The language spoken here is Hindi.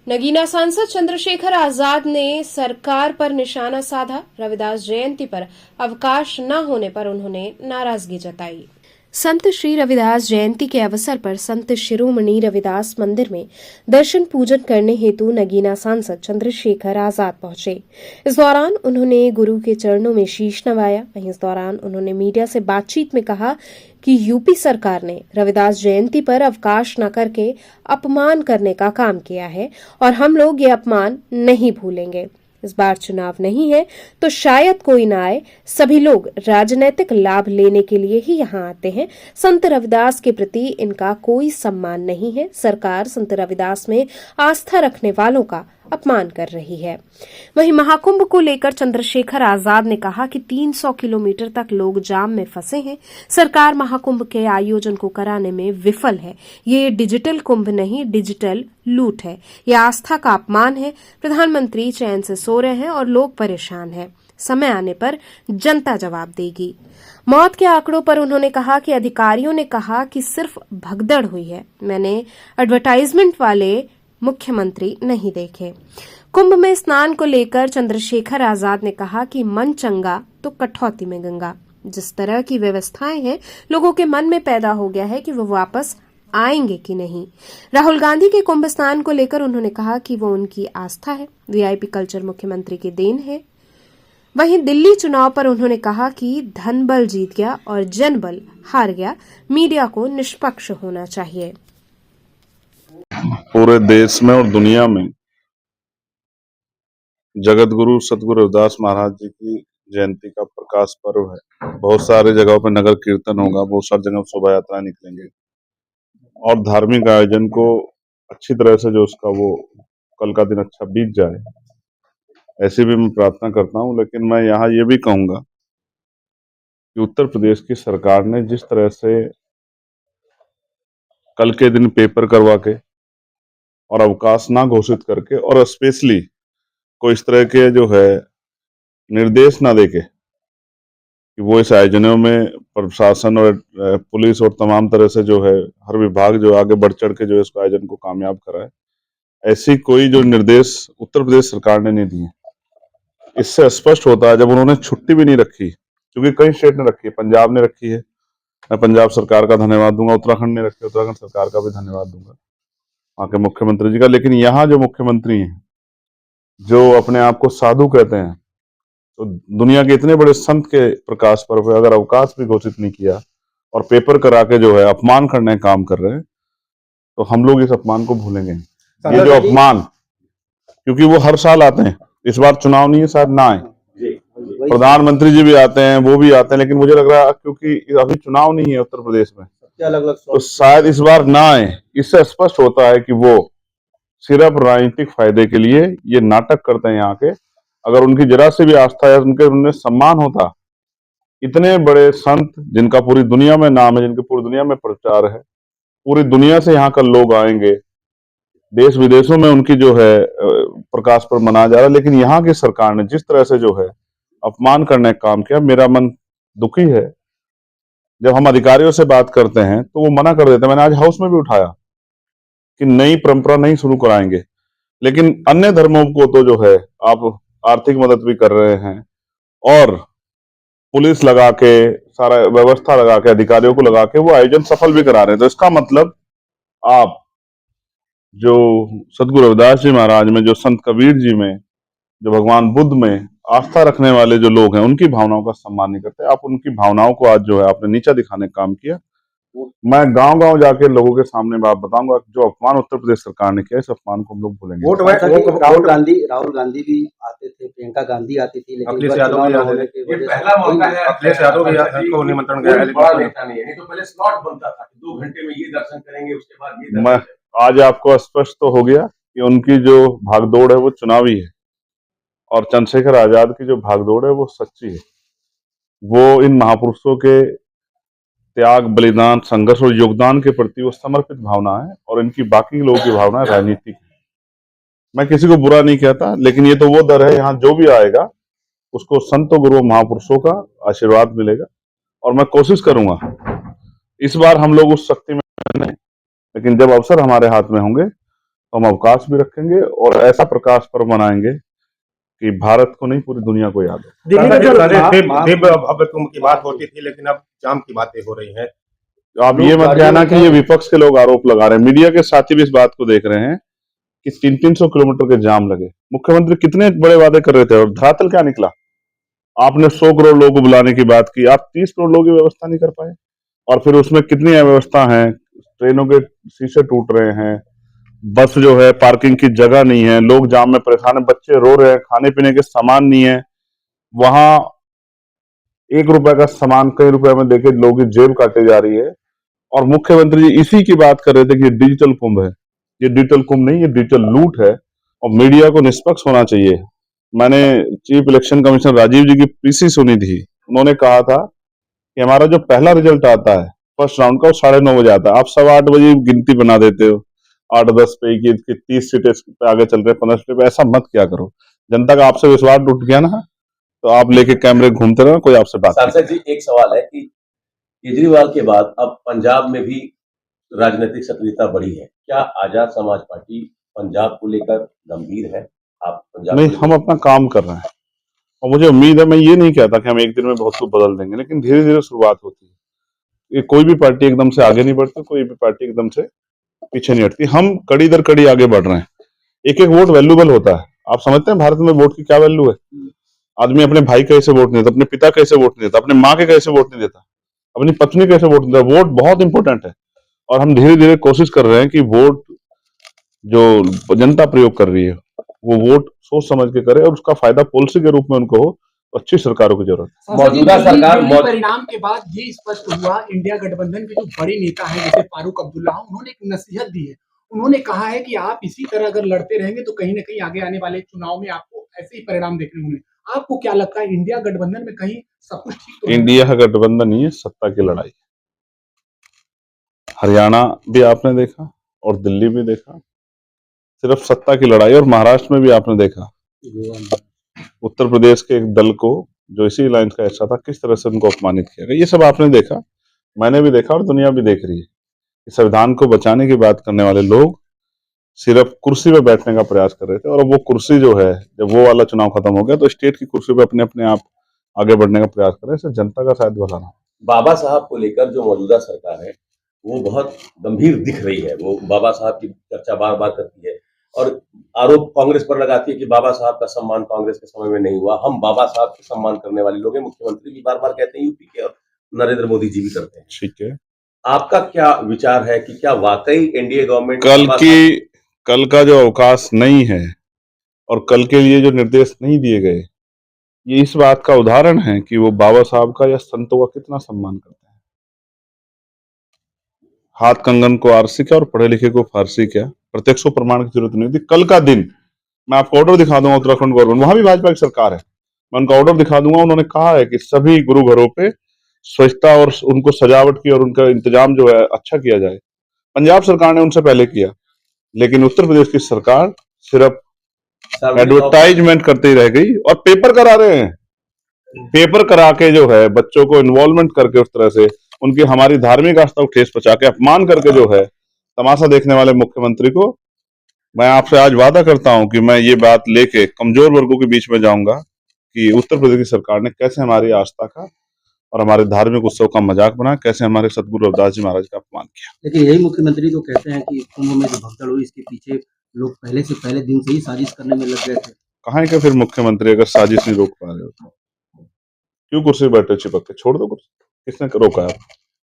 नगीना सांसद चंद्रशेखर आजाद ने सरकार पर निशाना साधा। रविदास जयंती पर अवकाश न होने पर उन्होंने नाराजगी जताई। संत श्री रविदास जयंती के अवसर पर संत शिरोमणि रविदास मंदिर में दर्शन पूजन करने हेतु नगीना सांसद चंद्रशेखर आजाद पहुंचे। इस दौरान उन्होंने गुरु के चरणों में शीश नवाया। वहीं इस दौरान उन्होंने मीडिया से बातचीत में कहा कि यूपी सरकार ने रविदास जयंती पर अवकाश न करके अपमान करने का काम किया है और हम लोग ये अपमान नहीं भूलेंगे। इस बार चुनाव नहीं है तो शायद कोई ना आए, सभी लोग राजनीतिक लाभ लेने के लिए ही यहाँ आते हैं। संत रविदास के प्रति इनका कोई सम्मान नहीं है। सरकार संत रविदास में आस्था रखने वालों का अपमान कर रही है। वहीं महाकुंभ को लेकर चंद्रशेखर आजाद ने कहा कि 300 किलोमीटर तक लोग जाम में फंसे हैं। सरकार महाकुंभ के आयोजन को कराने में विफल है। ये डिजिटल कुंभ नहीं, डिजिटल लूट है। यह आस्था का अपमान है। प्रधानमंत्री चैन से सो रहे हैं और लोग परेशान हैं। समय आने पर जनता जवाब देगी। मौत के आंकड़ों पर उन्होंने कहा कि अधिकारियों ने कहा कि सिर्फ भगदड़ हुई है। मैंने एडवर्टाइजमेंट वाले मुख्यमंत्री नहीं देखे। कुंभ में स्नान को लेकर चंद्रशेखर आजाद ने कहा कि मन चंगा तो कठौती में गंगा। जिस तरह की व्यवस्थाएं हैं, लोगों के मन में पैदा हो गया है कि वो वापस आएंगे कि नहीं। राहुल गांधी के कुंभ स्नान को लेकर उन्होंने कहा कि वो उनकी आस्था है। वीआईपी कल्चर मुख्यमंत्री की देन है। वहीं दिल्ली चुनाव पर उन्होंने कहा कि धन बल जीत गया और जन बल हार गया। मीडिया को निष्पक्ष होना चाहिए। पूरे देश में और दुनिया में जगत गुरु सतगुरु रविदास महाराज जी की जयंती का प्रकाश पर्व है। बहुत सारे जगहों पर नगर कीर्तन होगा, बहुत सारी जगह शोभा यात्राएं निकलेंगे और धार्मिक आयोजन को अच्छी तरह से जो उसका वो कल का दिन अच्छा बीत जाए, ऐसी भी मैं प्रार्थना करता हूं। लेकिन मैं यहाँ ये भी कहूंगा कि उत्तर प्रदेश की सरकार ने जिस तरह से कल के दिन पेपर करवा के और अवकाश ना घोषित करके और स्पेशली कोई इस तरह के जो है निर्देश ना देके कि वो इस आयोजनों में प्रशासन और पुलिस और तमाम तरह से जो है हर विभाग जो आगे बढ़ चढ़ के जो इस आयोजन को कामयाब कराए, ऐसी कोई जो निर्देश उत्तर प्रदेश सरकार ने नहीं दिए। इससे स्पष्ट होता है जब उन्होंने छुट्टी भी नहीं रखी, क्योंकि कई स्टेट ने रखी है, पंजाब ने रखी है, मैं पंजाब सरकार का धन्यवाद दूंगा। उत्तराखंड ने रखी है, उत्तराखंड सरकार का भी धन्यवाद दूंगा, वहां के मुख्यमंत्री जी का। लेकिन यहाँ जो मुख्यमंत्री हैं जो अपने आप को साधु कहते हैं, तो दुनिया के इतने बड़े संत के प्रकाश पर्व पे अगर अवकाश भी घोषित नहीं किया और पेपर करा के जो है अपमान करने का काम कर रहे हैं, तो हम लोग इस अपमान को भूलेंगे। ये जो अपमान, क्योंकि वो हर साल आते हैं, इस बार चुनाव नहीं है, शायद ना आए, प्रधानमंत्री जी भी आते हैं, वो भी आते हैं, लेकिन मुझे लग रहा है क्योंकि अभी चुनाव नहीं है उत्तर प्रदेश में, तो शायद इस बार ना आए। इससे स्पष्ट होता है कि वो सिर्फ राजनीतिक फायदे के लिए ये नाटक करते हैं यहाँ के। अगर उनकी जरा से भी आस्था है, उनमें सम्मान होता, इतने बड़े संत जिनका पूरी दुनिया में नाम है, जिनके पूरी दुनिया में प्रचार है, पूरी दुनिया से यहाँ का लोग आएंगे, देश विदेशों में उनकी जो है प्रकाश पर्व मनाया जा रहा है। लेकिन यहाँ की सरकार ने जिस तरह से जो है अपमान करने का काम किया, मेरा मन दुखी है। जब हम अधिकारियों से बात करते हैं तो वो मना कर देते हैं। मैंने आज हाउस में भी उठाया कि नई परंपरा नहीं शुरू कराएंगे, लेकिन अन्य धर्मों को तो जो है आप आर्थिक मदद भी कर रहे हैं और पुलिस लगा के, सारा व्यवस्था लगा के, अधिकारियों को लगा के वो आयोजन सफल भी करा रहे हैं। तो इसका मतलब आप जो सतगुरु रविदास जी महाराज में, जो संत कबीर जी में, जो भगवान बुद्ध में आस्था रखने वाले जो लोग हैं, उनकी भावनाओं का सम्मान नहीं करते। आप उनकी भावनाओं को आज जो है आपने नीचा दिखाने का काम किया। मैं गांव गांव जाके लोगों के सामने बात बताऊंगा, जो अपमान उत्तर प्रदेश सरकार ने किया, इस अपमान को हम लोग भूलेंगे। राहुल गांधी भी आते थे, प्रियंका गांधी आती थी, लेकिन अखिलेश यादव भी आते थे। ये पहला मौका है, अखिलेश यादव को निमंत्रण गया है, लेकिन नहीं तो पहले स्लॉट बनता था कि 2 घंटे में ये दर्शन करेंगे, उसके बाद ये मैं आज आपको स्पष्ट तो हो गया कि उनकी जो भागदौड़ है वो चुनावी है और चंद्रशेखर आजाद की जो भागदौड़ है वो सच्ची है। वो इन महापुरुषों के त्याग, बलिदान, संघर्ष और योगदान के प्रति वो समर्पित भावना है और इनकी बाकी लोगों की भावना राजनीतिक है। मैं किसी को बुरा नहीं कहता, लेकिन ये तो वो दर है, यहाँ जो भी आएगा उसको संतों गुरुओं महापुरुषों का आशीर्वाद मिलेगा। और मैं कोशिश करूंगा, इस बार हम लोग उस शक्ति में नहीं, लेकिन जब अवसर हमारे हाथ में होंगे तो हम अवकाश भी रखेंगे और ऐसा प्रकाश पर्व मनाएंगे कि भारत को नहीं पूरी दुनिया को याद हो। दिल्ली में जो दिव्य भव्य कुंभ की बात होती थी, लेकिन अब जाम की बातें हो रही हैं। आप ये मत कहना कि ये विपक्ष के लोग आरोप लगा रहे हैं, मीडिया के साथी भी इस बात को देख रहे हैं कि 300-300 किलोमीटर के जाम लगे। मुख्यमंत्री कितने बड़े वादे कर रहे थे और धरातल क्या निकला? आपने 100 करोड़ लोगों को बुलाने की बात की, आप 30 करोड़ लोगों की व्यवस्था नहीं कर पाए। और फिर उसमें कितनी अव्यवस्था है, ट्रेनों के शीशे टूट रहे हैं, बस जो है पार्किंग की जगह नहीं है, लोग जाम में परेशान है, बच्चे रो रहे हैं, खाने पीने के सामान नहीं है। वहां 1 रुपए का सामान कई रुपए में देके लोगों की जेब काटी जा रही है। और मुख्यमंत्री जी इसी की बात कर रहे थे कि ये डिजिटल कुंभ है। ये डिजिटल कुंभ नहीं, ये डिजिटल लूट है और मीडिया को निष्पक्ष होना चाहिए। मैंने चीफ इलेक्शन कमिश्नर राजीव जी की पीसी सुनी थी, उन्होंने कहा था कि हमारा जो पहला रिजल्ट आता है फर्स्ट राउंड का, वो 9:30 बजे आता है। आप 8:15 बजे गिनती बना देते हो, 8-10 पे की 30 सीटें पे आगे चल रहे, 15 सीटें पे। ऐसा मत किया करो। जनता का आपसे विश्वास उठ गया ना, तो आप लेके कैमरे घूमते रहो, कोई आपसे बात नहीं। सांसद जी, एक सवाल है कि केजरीवाल के बाद अब पंजाब में भी राजनीतिक सक्रियता बढ़ी है। क्या आजाद समाज पार्टी पंजाब को लेकर गंभीर है? आप पंजाब नहीं, हम अपना काम कर रहे हैं और मुझे उम्मीद है, मैं ये नहीं कहता कि हम एक दिन में बहुत कुछ बदल देंगे, लेकिन धीरे धीरे शुरुआत होती है। ये कोई भी पार्टी एकदम से आगे नहीं बढ़ती, कोई भी पार्टी एकदम से पीछे नहीं हटती। हम कड़ी दर कड़ी आगे बढ़ रहे हैं। एक एक वोट वैल्यूबल होता है। आप समझते हैं भारत में वोट की क्या वैल्यू है? आदमी अपने भाई कैसे वोट नहीं देता, अपने पिता कैसे वोट नहीं देता, अपने माँ के कैसे वोट नहीं देता, अपनी पत्नी कैसे वोट नहीं देता। वोट बहुत इंपॉर्टेंट है और हम धीरे धीरे कोशिश कर रहे हैं कि वोट जो जनता प्रयोग कर रही है वो वोट सोच समझ के करे और उसका फायदा पॉलिसी के रूप में उनको हो। अच्छी सरकारों की जरूरत है। मौजूदा सरकार परिणाम के बाद ये स्पष्ट हुआ, इंडिया गठबंधन के जो बड़े नेता हैं जैसे फारूक अब्दुल्ला, उन्होंने एक नसीहत दी है। उन्होंने कहा है कि आप इसी तरह अगर लड़ते रहेंगे तो कहीं ना कहीं आगे आने वाले चुनाव में आपको ऐसे ही परिणाम देखने होंगे। आपको क्या लगता है, इंडिया गठबंधन में कहीं सब कुछ ठीक तो इंडिया गठबंधन नहीं है, सत्ता की लड़ाई। हरियाणा भी आपने देखा और दिल्ली भी देखा, सिर्फ सत्ता की लड़ाई। और महाराष्ट्र में भी आपने देखा, उत्तर प्रदेश के एक दल को जो इसी अलायंस का हिस्सा था, किस तरह से उनको अपमानित किया गया। ये सब आपने देखा, मैंने भी देखा और दुनिया भी देख रही है कि संविधान को बचाने की बात करने वाले लोग सिर्फ कुर्सी पे बैठने का प्रयास कर रहे थे। और वो कुर्सी जो है, जब वो वाला चुनाव खत्म हो गया तो स्टेट की कुर्सी पे अपने अपने आप आगे बढ़ने का प्रयास कर रहे हैं। इससे जनता का शायद भला ना हो। बाबा साहब को लेकर जो मौजूदा सरकार है वो बहुत गंभीर दिख रही है। वो बाबा साहब की चर्चा बार बार करती है और आरोप कांग्रेस पर लगाती है कि बाबा साहब का सम्मान कांग्रेस के समय में नहीं हुआ। हम बाबा साहब के सम्मान करने वाले लोग हैं। मुख्यमंत्री भी बार बार कहते हैं, यूपी के, और नरेंद्र मोदी जी भी करते हैं। ठीक है, आपका क्या विचार है कि क्या वाकई एनडीए गवर्नमेंट कल का जो अवकाश नहीं है और कल के लिए जो निर्देश नहीं दिए गए, ये इस बात का उदाहरण है कि वो बाबा साहब का या संतों का कितना सम्मान करते हैं। हाथ कंगन को आरसी क्या और पढ़े लिखे को फारसी क्या, प्रत्यक्ष को प्रमाण की जरूरत नहीं होती। कल का दिन मैं आपको ऑर्डर दिखा दूंगा, उत्तराखंड गवर्नमेंट, वहां भी भाजपा की सरकार है, मैं उनका ऑर्डर दिखा दूंगा। उन्होंने कहा है कि सभी गुरु घरों पे स्वच्छता और उनको सजावट की और उनका इंतजाम जो है अच्छा किया जाए। पंजाब सरकार ने उनसे पहले किया, लेकिन उत्तर प्रदेश की सरकार सिर्फ एडवर्टाइजमेंट करते ही रह गई। और पेपर करा रहे हैं, पेपर करा के जो है बच्चों को इन्वॉल्वमेंट करके, उस तरह से उनकी हमारी धार्मिक आस्था को ठेस पहुंचा के, अपमान करके जो है तमाशा देखने वाले मुख्यमंत्री को मैं आपसे आज वादा करता हूं कि मैं ये बात लेके कमजोर वर्गों के बीच में जाऊंगा कि उत्तर प्रदेश की सरकार ने कैसे हमारी आस्था का और हमारे धार्मिक उत्सव का मजाक बना, कैसे हमारे सदगुरु रविदास जी महाराज का अपमान किया। लेकिन यही मुख्यमंत्री तो कहते हैं कि कुंभ में जो भगदड़ हुई, इसके पीछे लोग पहले से पहले दिन से ही साजिश करने में लग गए थे। कहाँ के फिर मुख्यमंत्री अगर साजिश नहीं रोक पा रहे हो तो क्यों कुर्सी बैठे चिपक के? छोड़ दो कुर्सी, किसने रोका है?